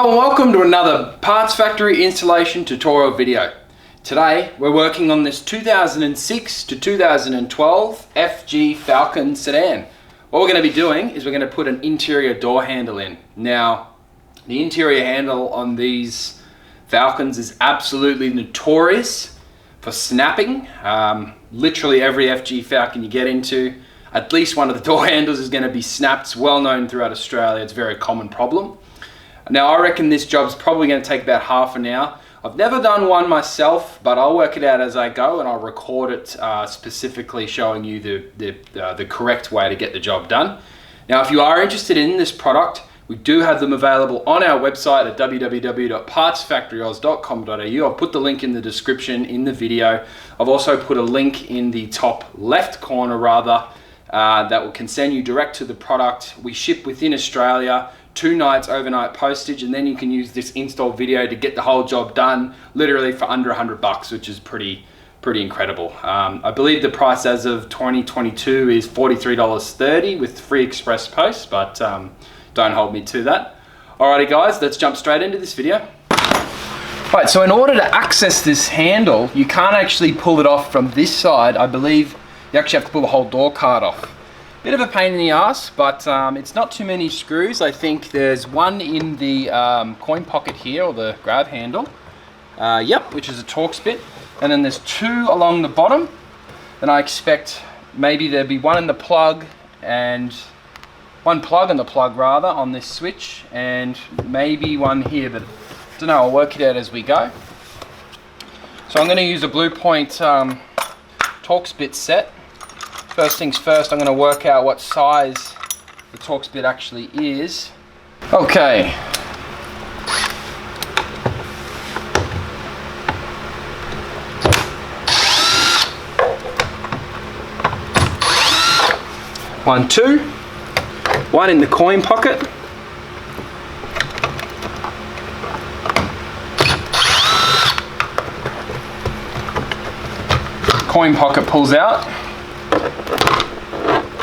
Hello and welcome to another Parts Factory installation tutorial video. Today we're working on this 2006 to 2012 FG Falcon sedan. What we're going to be doing is we're going to put an interior door handle in. Now, the interior handle on these Falcons is absolutely notorious for snapping. Literally every FG Falcon you get into, at least one of the door handles is going to be snapped. It's well known throughout Australia. It's a very common problem. Now I reckon this job's probably going to take about half an hour. I've never done one myself, but I'll work it out as I go and I'll record it specifically showing you the correct way to get the job done. Now if you are interested in this product, we do have them available on our website at www.partsfactoryoz.com.au. I'll put the link in the description in the video. I've also put a link in the top left corner that can send you direct to the product. We ship within Australia, 2 nights overnight postage, and then you can use this install video to get the whole job done literally for under $100, which is pretty incredible. I believe the price as of 2022 is $43.30 with free express post, but don't hold me to that. Alrighty guys, let's jump straight into this video. Right, so in order to access this handle, you can't actually pull it off from this side. I believe you actually have to pull the whole door card off. Bit of a pain in the ass, but it's not too many screws. I think there's one in the coin pocket here, or the grab handle. Yep, which is a Torx bit. And then there's 2 along the bottom. And I expect maybe there'll be one in the plug, and one plug in the plug rather, on this switch, and maybe one here, but I don't know, I'll work it out as we go. So I'm going to use a Blue Point Torx bit set. First things first, I'm going to work out what size the Torx bit actually is. Okay. One, 2. One in the coin pocket. Coin pocket pulls out.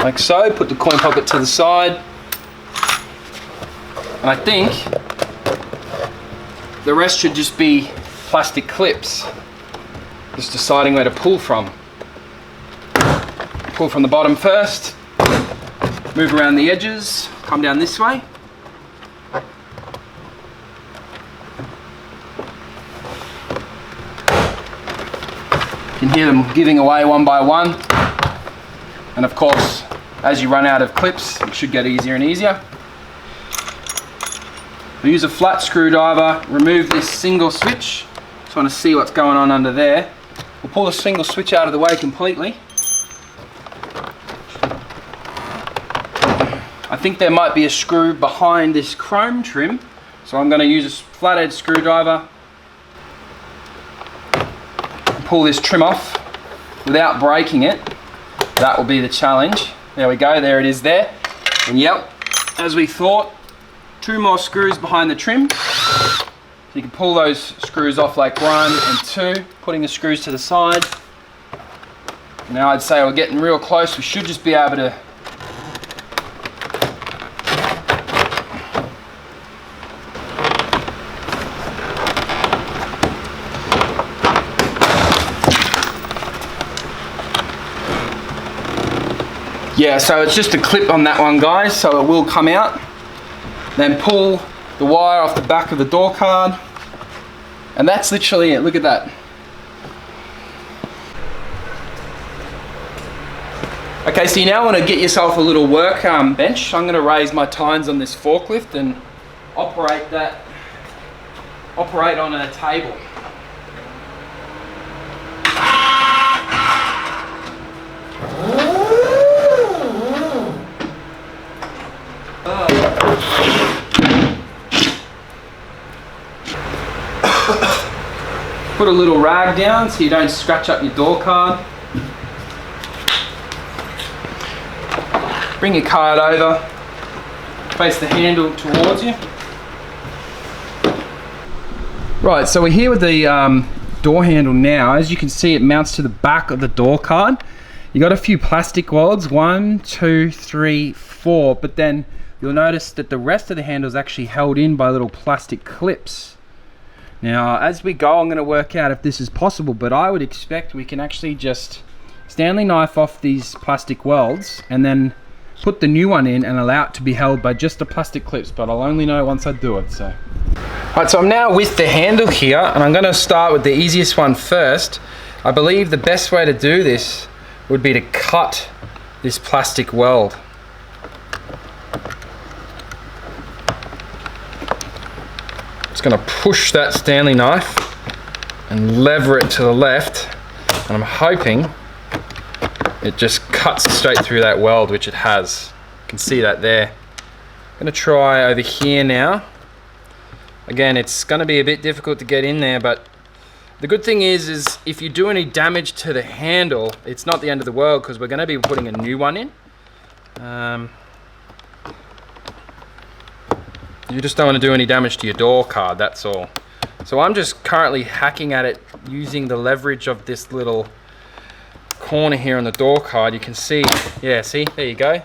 Like so, put the coin pocket to the side. And I think the rest should just be plastic clips. Just deciding where to pull from. Pull from the bottom first, move around the edges, come down this way. You can hear them giving away one by one. And of course, as you run out of clips, it should get easier and easier. We'll use a flat screwdriver, remove this single switch. Just want to see what's going on under there. We'll pull the single switch out of the way completely. I think there might be a screw behind this chrome trim, so I'm going to use a flathead screwdriver. Pull this trim off without breaking it. That will be the challenge. There we go, there it is there. And yep, as we thought, 2 more screws behind the trim. So you can pull those screws off like 1 and 2, putting the screws to the side. Now I'd say we're getting real close. We should just be able to yeah, so it's just a clip on that one, guys, so it will come out. Then pull the wire off the back of the door card. And that's literally it, look at that. Okay, so you now want to get yourself a little work bench. I'm going to raise my tines on this forklift and operate on a table. Put a little rag down so you don't scratch up your door card. Bring your card over, face the handle towards you. Right, so we're here with the door handle now. As you can see, it mounts to the back of the door card. You got a few plastic rods, 1, 2, 3, 4, but then you'll notice that the rest of the handle is actually held in by little plastic clips. Now, as we go, I'm going to work out if this is possible, but I would expect we can actually just Stanley knife off these plastic welds and then put the new one in and allow it to be held by just the plastic clips, but I'll only know once I do it. So, right, so I'm now with the handle here, and I'm going to start with the easiest one first. I believe the best way to do this would be to cut this plastic weld. Just going to push that Stanley knife and lever it to the left, and I'm hoping it just cuts straight through that weld, which it has. You can see that there. I'm going to try over here now. Again, it's going to be a bit difficult to get in there, but the good thing is if you do any damage to the handle, it's not the end of the world, because we're going to be putting a new one in. You just don't want to do any damage to your door card, that's all. So I'm just currently hacking at it using the leverage of this little corner here on the door card. You can see, yeah, see, there you go.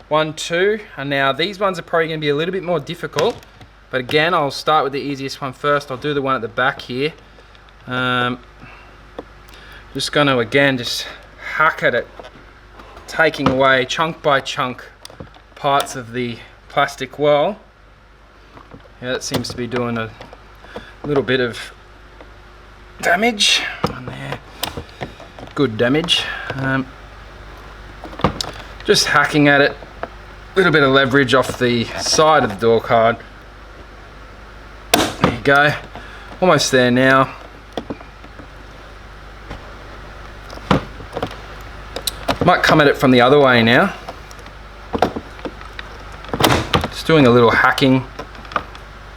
1, 2, and now these ones are probably going to be a little bit more difficult, but again, I'll start with the easiest one first. I'll do the one at the back here. Just going to again just hack at it, taking away chunk by chunk parts of the plastic well. Yeah, that seems to be doing a little bit of damage on there. Good damage. Just hacking at it. A little bit of leverage off the side of the door card. There you go. Almost there now. Might come at it from the other way now. Just doing a little hacking,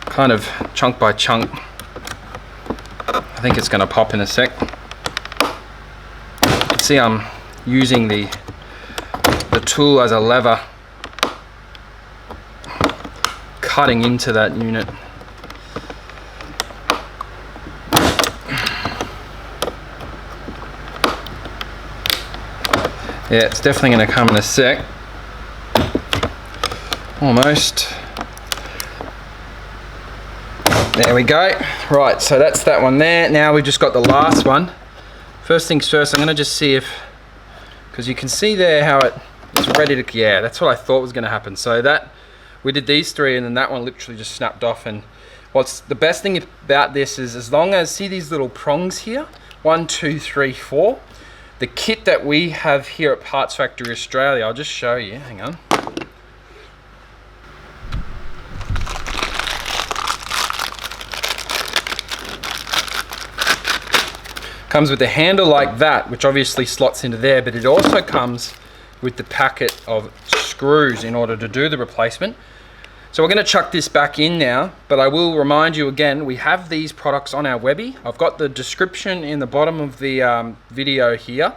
kind of chunk by chunk. I think it's going to pop in a sec. You can see I'm using the tool as a lever, cutting into that unit. Yeah, it's definitely going to come in a sec. Almost. There we go. Right, so that's that one there. Now we've just got the last one. First things first, I'm going to just see if, because you can see there how it's ready to, yeah, that's what I thought was going to happen. So that, we did these three and then that one literally just snapped off. And what's the best thing about this is, as long as, see these little prongs here? 1, 2, 3, 4. The kit that we have here at Parts Factory Australia, I'll just show you, hang on. Comes with a handle like that, which obviously slots into there, but it also comes with the packet of screws in order to do the replacement. So we're going to chuck this back in now, but I will remind you again, we have these products on our Webby. I've got the description in the bottom of the video here.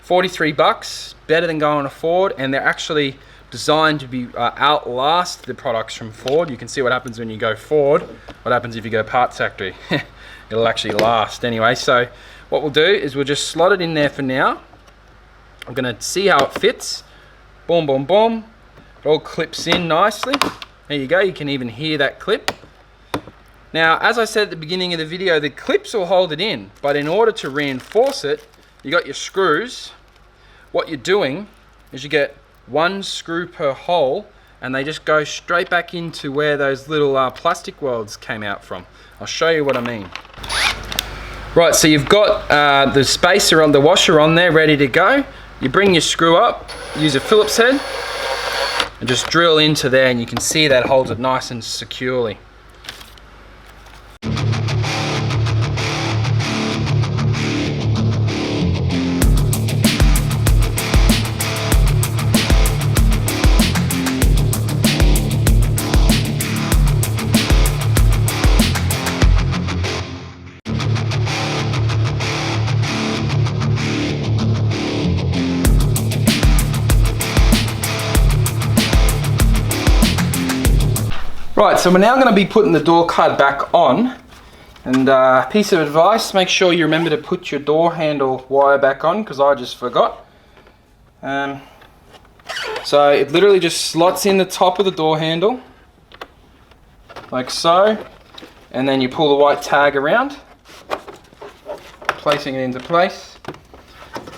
43 bucks, better than going to Ford, and they're actually designed to be outlast the products from Ford. You can see what happens when you go Ford, what happens if you go Parts Factory. It'll actually last anyway. So what we'll do is we'll just slot it in there for now. I'm going to see how it fits. Boom, boom, boom. It all clips in nicely. There you go, you can even hear that clip. Now, as I said at the beginning of the video, the clips will hold it in, but in order to reinforce it, you got your screws. What you're doing is you get 1 screw per hole, and they just go straight back into where those little plastic welds came out from. I'll show you what I mean. Right, so you've got the spacer on the washer on there ready to go. You bring your screw up, use a Phillips head, and just drill into there, and you can see that holds it nice and securely. Right, so we're now going to be putting the door card back on, and piece of advice, make sure you remember to put your door handle wire back on, because I just forgot. So it literally just slots in the top of the door handle, like so, and then you pull the white tag around, placing it into place.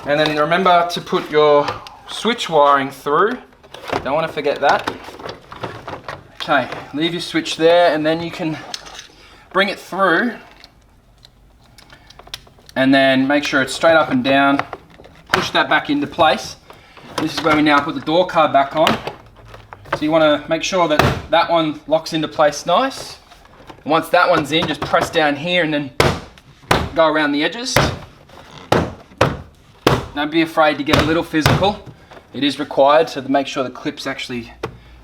And then remember to put your switch wiring through. Don't want to forget that. Okay, leave your switch there, and then you can bring it through, and then make sure it's straight up and down. Push that back into place. This is where we now put the door card back on. So you want to make sure that that one locks into place nice. And once that one's in, just press down here and then go around the edges. Don't be afraid to get a little physical. It is required, so to make sure the clips actually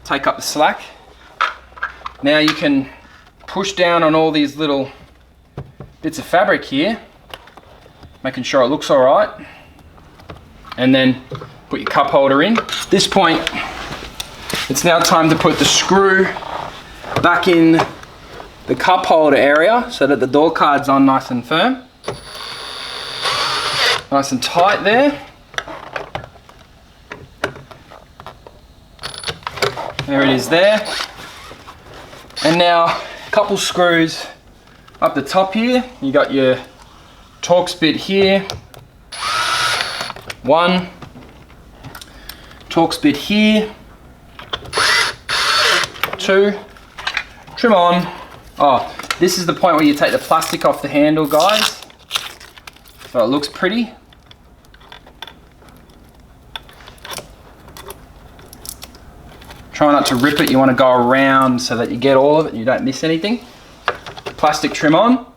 take up the slack. Now you can push down on all these little bits of fabric here, making sure it looks all right. And then put your cup holder in. At this point, it's now time to put the screw back in the cup holder area so that the door card's on nice and firm. Nice and tight there. There it is there. And now a couple screws up the top here. You got your Torx bit here. One. Torx bit here. Two. Trim on. Oh, this is the point where you take the plastic off the handle, guys, so it looks pretty. Try not to rip it. You want to go around so that you get all of it and you don't miss anything. Plastic trim on.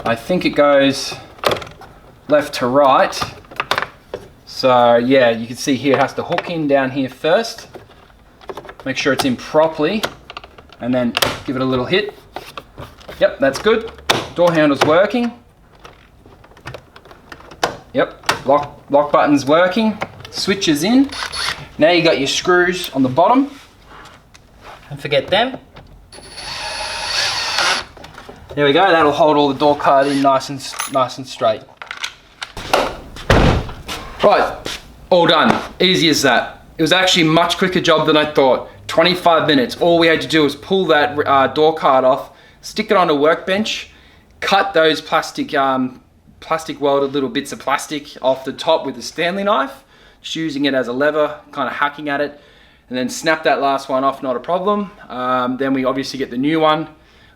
I think it goes left to right. So yeah, you can see here it has to hook in down here first. Make sure it's in properly and then give it a little hit. Yep, that's good. Door handle's working. Yep, lock button's working. Switch is in. Now you got your screws on the bottom. Don't forget them. There we go, that'll hold all the door card in nice and straight. Right, all done. Easy as that. It was actually a much quicker job than I thought. 25 minutes. All we had to do was pull that door card off, stick it on a workbench, cut those plastic welded little bits of plastic off the top with a Stanley knife, just using it as a lever, kind of hacking at it, and then snap that last one off, not a problem. Then we obviously get the new one,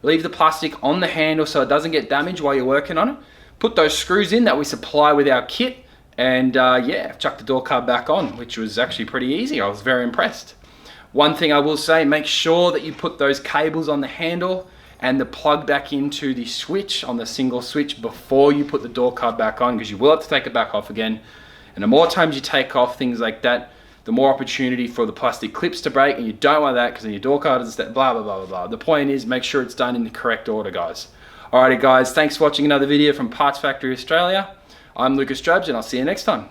leave the plastic on the handle so it doesn't get damaged while you're working on it, put those screws in that we supply with our kit, and yeah, chuck the door card back on, which was actually pretty easy. I was very impressed. One thing I will say, make sure that you put those cables on the handle and the plug back into the switch on the single switch before you put the door card back on, because you will have to take it back off again. And the more times you take off things like that, the more opportunity for the plastic clips to break, and you don't want that because then your door card is blah, blah, blah, blah, blah. The point is, make sure it's done in the correct order, guys. Alrighty guys, thanks for watching another video from Parts Factory Australia. I'm Lucas Drabs and I'll see you next time.